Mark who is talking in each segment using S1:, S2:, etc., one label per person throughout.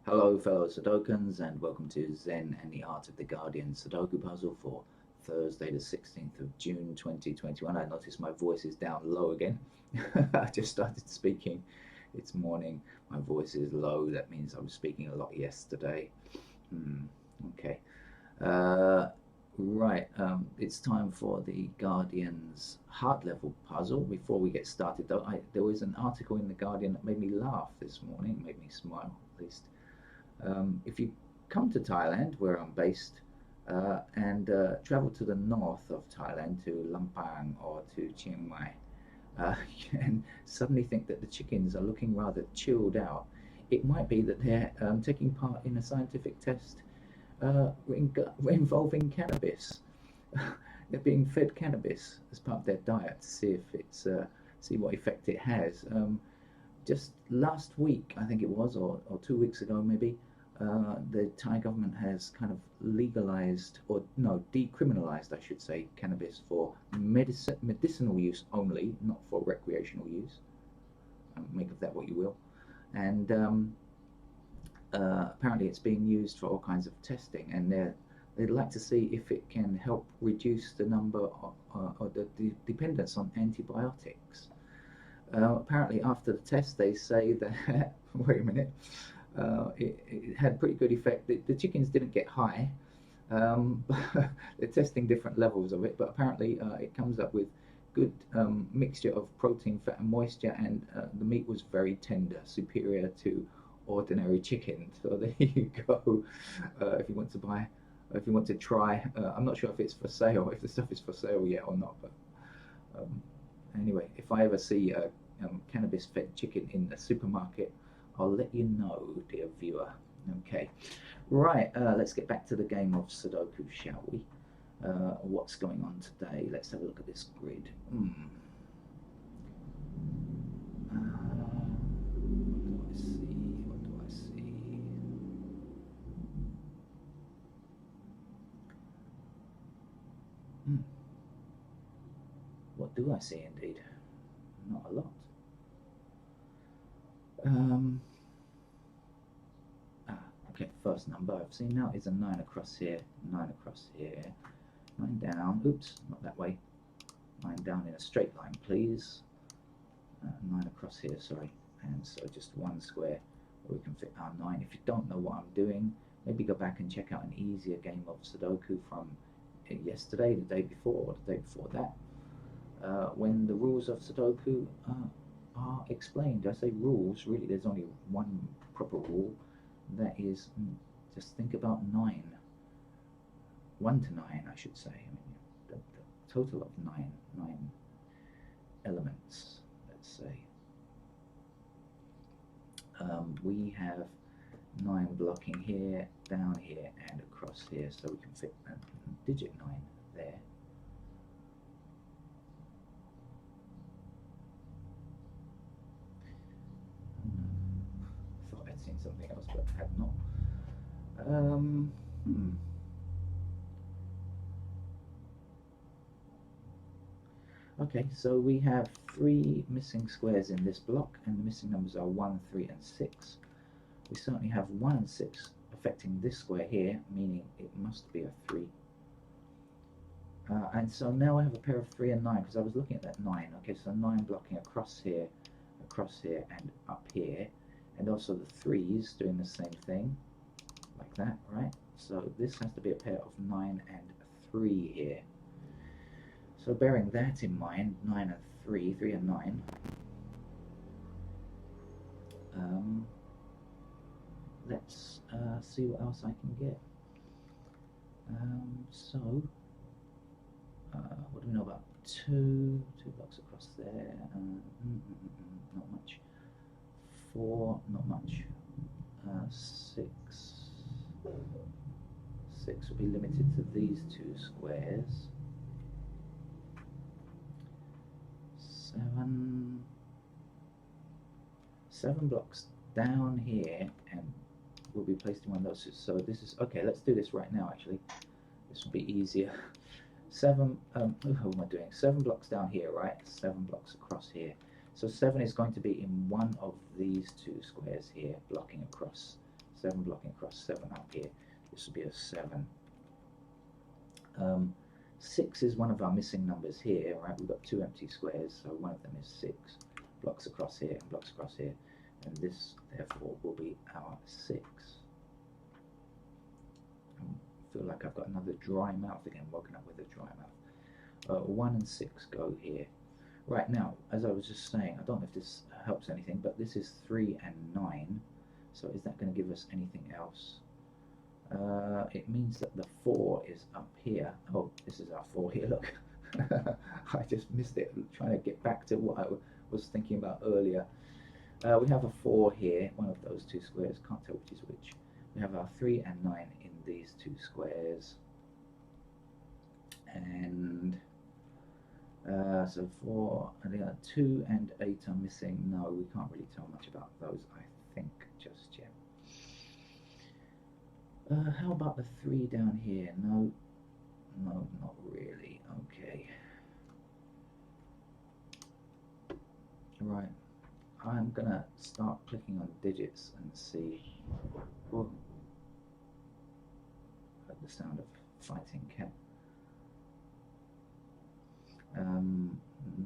S1: Hello fellow Sudokans and welcome to Zen and the Art of the Guardian Sudoku puzzle for Thursday the 16th of June 2021. I noticed my voice is down low again. I just started speaking. It's morning. My voice is low. That means I was speaking a lot yesterday. Okay. Uh, right. It's time for the Guardian's heart level puzzle. Before we get started though, there was an article in the Guardian that made me laugh this morning, made me smile at least. If you come to Thailand, where I'm based, and travel to the north of Thailand to Lampang or to Chiang Mai, and suddenly think that the chickens are looking rather chilled out, it might be that they're taking part in a scientific test involving cannabis. They're being fed cannabis as part of their diet to see if it's see what effect it has. Just last week, I think it was, or 2 weeks ago maybe, the Thai government has kind of legalized, or no, decriminalized, I should say, cannabis for medicinal use only, not for recreational use. Make of that what you will. And apparently it's being used for all kinds of testing, and they'd like to see if it can help reduce the number of, or the dependence on antibiotics. Apparently, after the test, they say that wait a minute, it had pretty good effect. The chickens didn't get high. They're testing different levels of it, but apparently it comes up with good mixture of protein, fat, and moisture, and the meat was very tender, superior to ordinary chicken. So there you go. If you want to buy, if you want to try, I'm not sure if it's for sale, if the stuff is for sale yet or not, but. Anyway, if I ever see a cannabis-fed chicken in the supermarket, I'll let you know, dear viewer. Okay, right. Let's get back to the game of Sudoku, shall we? What's going on today? Let's have a look at this grid. What do I see? What do I see? What do I see indeed? Not a lot. Um, okay, first number I've seen now is a 9 across here, 9 across here, 9 down, oops, not that way, 9 down in a straight line please, 9 across here, sorry, and so just one square where we can fit our 9. If you don't know what I'm doing, maybe go back and check out an easier game of Sudoku from yesterday, the day before, or the day before that. When the rules of Sudoku are explained. I say rules, really there's only one proper rule, that is just think about 9. 1 to 9 I should say. I mean, the total of 9 elements, let's say. We have 9 blocking here, down here, and across here, so we can fit a digit 9 there. Thought I'd seen something else, but had not. Okay, so we have 3 missing squares in this block, and the missing numbers are 1, 3, and 6. We certainly have 1 and 6 affecting this square here, meaning it must be a 3. And so now I have a pair of 3 and 9, because I was looking at that 9. Okay, so 9 blocking across here, and up here. And also the 3s doing the same thing, like that, right? So this has to be a pair of 9 and 3 here. So bearing that in mind, 9 and 3, 3 and 9. Let's see what else I can get. What do we know about 2 blocks across there? Not much. 4, not much. 6 will be limited to these 2 squares. 7 blocks down here and will be placed in one of those. So this is okay. Let's do this right now. Actually, this will be easier. 7. What am I doing? 7 blocks down here, right? 7 blocks across here. So 7 is going to be in one of these 2 squares here, blocking across 7 blocking across, 7 up here. This would be a 7. 6 is one of our missing numbers here, right? We've got 2 empty squares, so one of them is 6. Blocks across here and blocks across here. And this, therefore, will be our 6. I feel like I've got another dry mouth again, woken up with a dry mouth. 1 and 6 go here. Right, now, as I was just saying, I don't know if this helps anything, but this is 3 and 9. So is that going to give us anything else? It means that the 4 is up here. Oh, this is our 4 here, look. I just missed it, trying to get back to what I was thinking about earlier. We have a 4 here, one of those 2 squares, can't tell which is which. We have our 3 and 9 in these 2 squares. And so 4, and the other 2 and 8 are missing. No, we can't really tell much about those, I think, just yet. How about the 3 down here? No, no, not really. Okay. Right. I'm gonna start clicking on digits and see. Whoa. Heard the sound of fighting cat.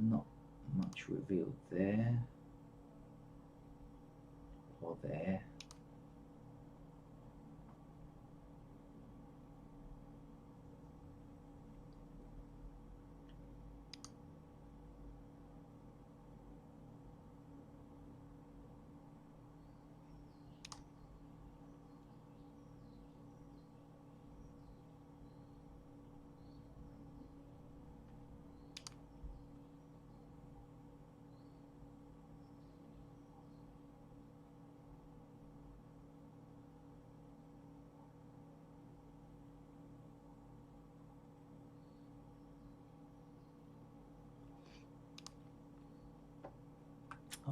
S1: Not much revealed there or there.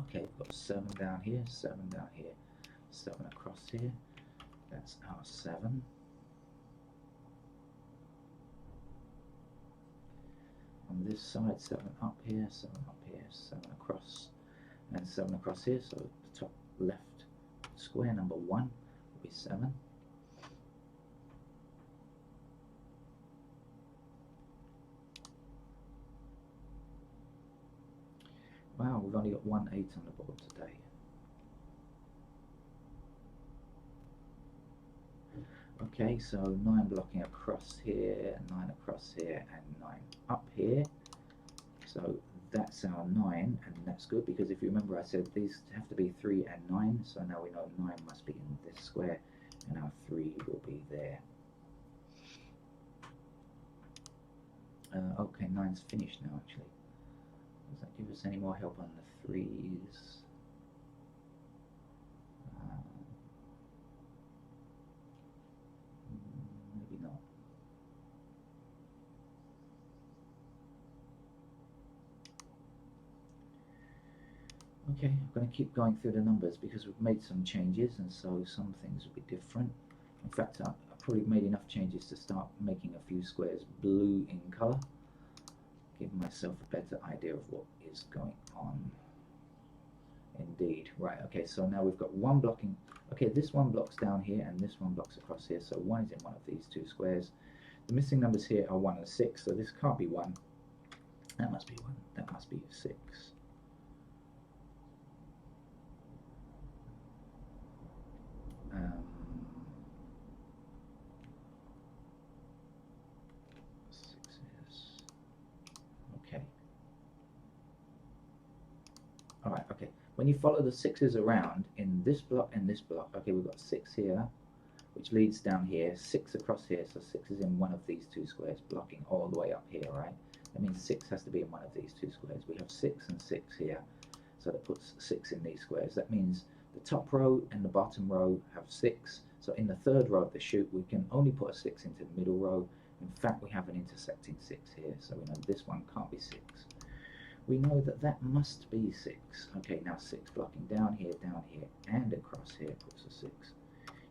S1: Okay, we've got 7 down here, 7 down here, 7 across here. That's our 7. On this side, 7 up here, 7 up here, 7 across, and 7 across here. So the top left square, number 1, will be 7. Wow, we've only got 1 8 on the board today. Okay, so 9 blocking across here, 9 across here, and 9 up here. So that's our 9, and that's good because if you remember I said these have to be 3 and 9, so now we know 9 must be in this square, and our 3 will be there. Okay, 9's finished now actually. Does that give us any more help on the 3's? Maybe not. Okay, I'm going to keep going through the numbers because we've made some changes, and so some things will be different. In fact, I've probably made enough changes to start making a few squares blue in color. Give myself a better idea of what is going on. Indeed. Right, okay, so now we've got 1 blocking. Okay, this one blocks down here and this one blocks across here, so 1 is in one of these 2 squares. The missing numbers here are 1 and 6, so this can't be 1. That must be 1. That must be 6. Alright, okay. When you follow the 6's around in this block and this block, okay, we've got 6 here, which leads down here, 6 across here, so 6 is in one of these 2 squares, blocking all the way up here, right? That means 6 has to be in one of these 2 squares. We have 6 and 6 here, so that puts 6 in these squares. That means the top row and the bottom row have 6, so in the third row of the chute, we can only put a 6 into the middle row. In fact, we have an intersecting 6 here, so we know this one can't be 6. We know that that must be 6. Okay, now 6 blocking down here, and across here puts a 6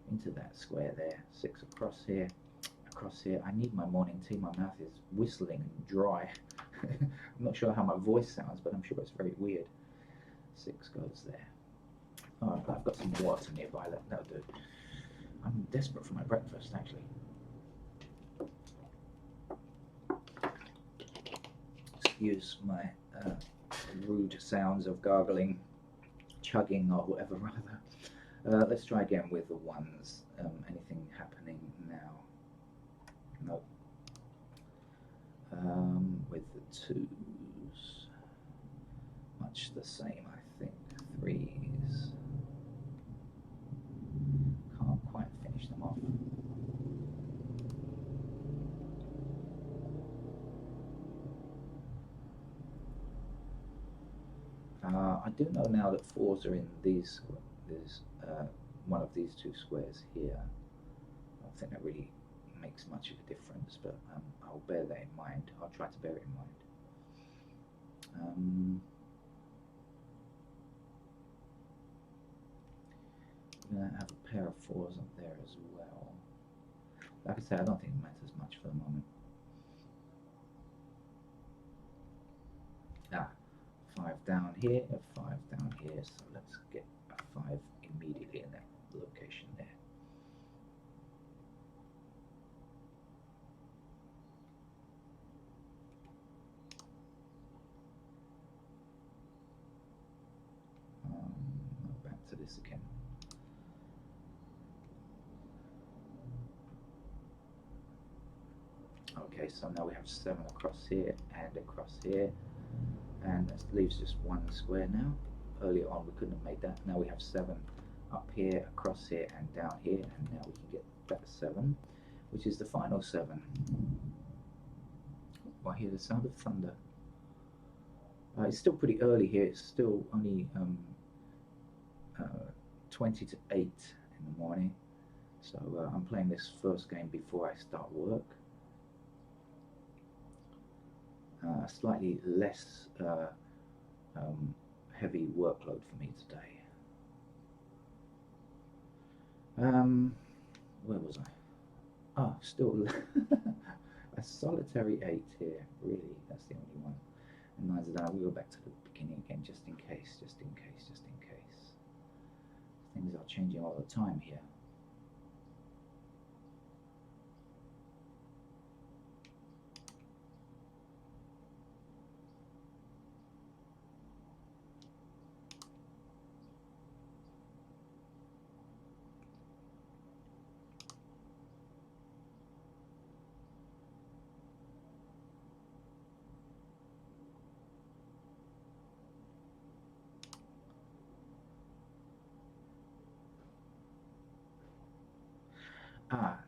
S1: into that square there. 6 across here. I need my morning tea. My mouth is whistling and dry. I'm not sure how my voice sounds, but I'm sure it's very weird. 6 goes there. Oh, I've got some water nearby. That'll do. desperate for my breakfast, actually. Excuse my rude sounds of gargling, chugging, or whatever, rather. Let's try again with the ones. Anything happening now? No. With the twos, much the same, I think. Threes. Can't quite finish them off. I do know now that fours are in these. There's one of these two squares here. I don't think that really makes much of a difference, but I'll bear that in mind. I'll try to bear it in mind. We're going to have a pair of fours up there as well. Like I say, I don't think it matters much for the moment. Five down here, a five down here, so let's get a five immediately in that location there. Back to this again. Okay, so now we have 7 across here and across here, and that leaves just one square now. Earlier on we couldn't have made that. Now we have 7 up here, across here, and down here, and now we can get that 7, which is the final 7. Oh, I hear the sound of thunder. It's still pretty early here. It's still only 20 to 8 in the morning, so I'm playing this first game before I start work. Slightly less heavy workload for me today. Where was I? Ah, still a solitary 8 here. Really, that's the only one. And 9's down. We'll go back to the beginning again, just in case, just in case, just in case. Things are changing all the time here.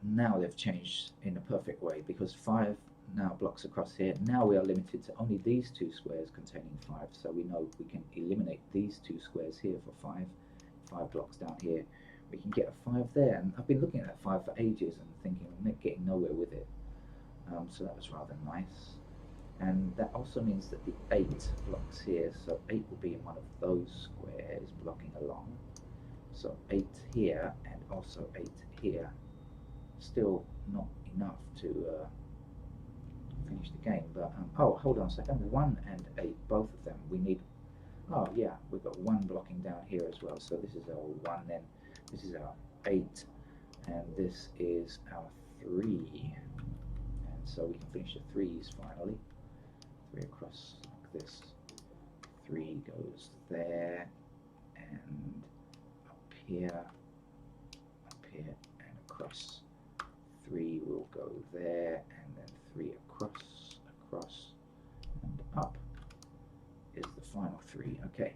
S1: Now they've changed in a perfect way, because 5 now blocks across here. Now we are limited to only these 2 squares containing 5, so we know we can eliminate these 2 squares here for 5 blocks down here. We can get a 5 there, and I've been looking at that 5 for ages and thinking I'm getting nowhere with it. So that was rather nice. And that also means that the 8 blocks here, so 8 will be in one of those squares blocking along. So 8 here and also 8 here. Still not enough to finish the game, but oh, hold on a second. 1 and 8, both of them. We need. Oh yeah, we've got 1 blocking down here as well. So this is our 1, then this is our 8, and this is our 3. And so we can finish the 3s finally. 3 across like this. 3 goes there, and up here, and across. 3 will go there, and then 3 across, and up is the final 3. Okay.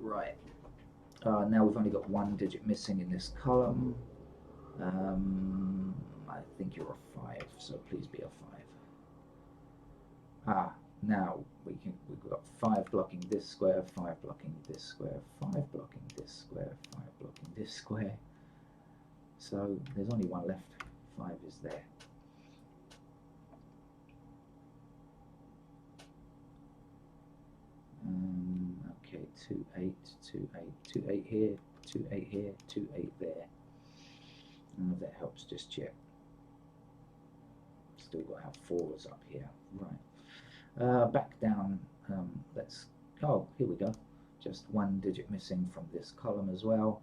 S1: Right. Now we've only got 1 digit missing in this column. I think you're a 5, so please be a 5. Now we've got 5 blocking this square, 5 blocking this square, 5 blocking this square, 5 blocking this square. So there's only 1 left. 5 is there. Okay, 2, 8, 2, 8, 2, 8 here, 2, 8 here, 2, 8 there. None of that helps just yet. Still got our 4s up here. Right. Back down. Oh, here we go. Just 1 digit missing from this column as well.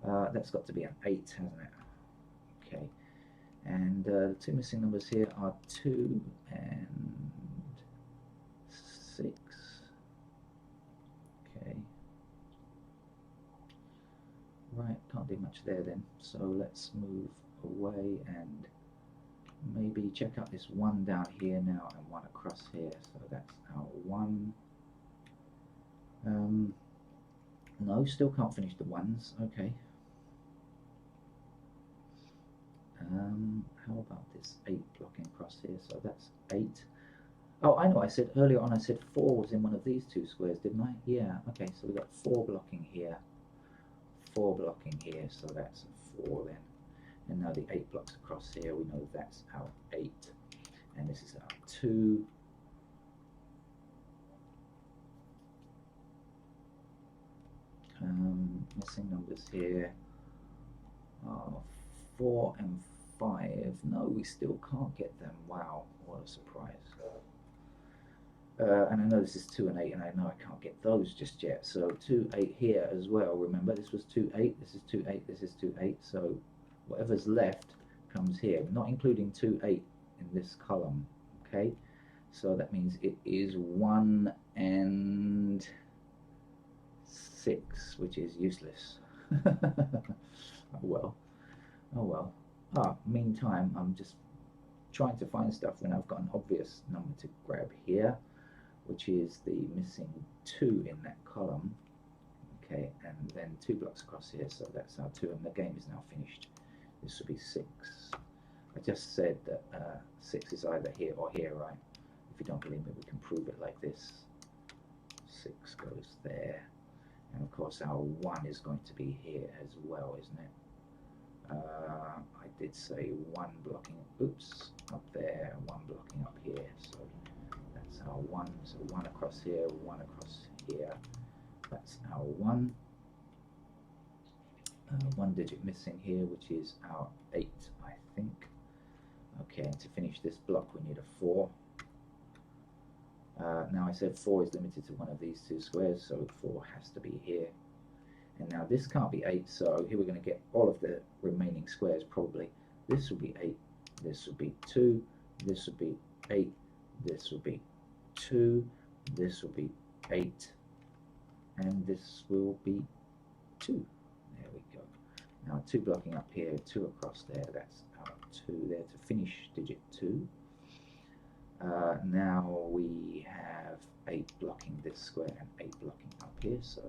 S1: That's got to be an 8, hasn't it? Okay. And the two missing numbers here are 2 and 6. Okay. Right, can't do much there then. So let's move away and maybe check out this 1 down here now and 1 across here. So that's our 1. No, still can't finish the 1s. Okay. How about this 8 blocking across here? So that's 8. Oh, I know, I said earlier on, I said 4 was in one of these 2 squares, didn't I? Yeah, okay, so we got 4 blocking here, 4 blocking here, so that's a 4 then. And now the 8 blocks across here, we know that's our 8. And this is our 2. Missing numbers here are 4 and 5. No, we still can't get them. Wow, what a surprise. And I know this is 2 and 8, and I know I can't get those just yet. So 2, 8 here as well. Remember, this was 2, 8, this is 2, 8, this is 2, 8. So whatever's left comes here, not including 2, 8 in this column. Okay, so that means it is 1 and 6, which is useless. Oh well. Oh well. Meantime, I'm just trying to find stuff when I've got an obvious number to grab here, which is the missing 2 in that column. Okay, and then 2 blocks across here, so that's our 2, and the game is now finished. This will be 6. I just said that 6 is either here or here, right? If you don't believe me, we can prove it like this. 6 goes there, and of course our 1 is going to be here as well, isn't it? I did say 1 blocking, oops, up there, 1 blocking up here, so that's our 1, so 1 across here, 1 across here, that's our 1. 1 digit missing here, which is our 8, I think. Okay, and to finish this block we need a 4. Now I said 4 is limited to one of these 2 squares, so 4 has to be here. And now this can't be 8, so here we're going to get all of the remaining squares probably. This will be 8, this will be 2, this will be 8, this will be 2, this will be 8, and this will be 2. There we go. Now 2 blocking up here, 2 across there, that's our 2 there to finish digit 2. Now we have 8 blocking this square and 8 blocking up here, so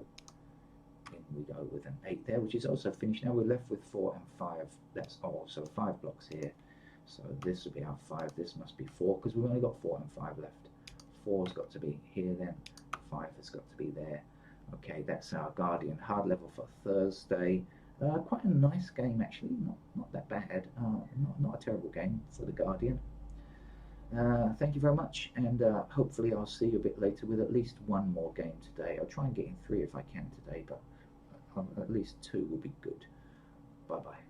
S1: in we go with an 8 there, which is also finished. Now we're left with 4 and 5, that's all, so 5 blocks here. So this will be our 5, this must be 4, because we've only got 4 and 5 left. 4's got to be here then, 5 has got to be there. Okay, that's our Guardian hard level for Thursday. Quite a nice game actually, not that bad, not a terrible game for the Guardian. Thank you very much, and hopefully I'll see you a bit later with at least 1 more game today. I'll try and get in 3 if I can today, but at least 2 will be good. Bye bye.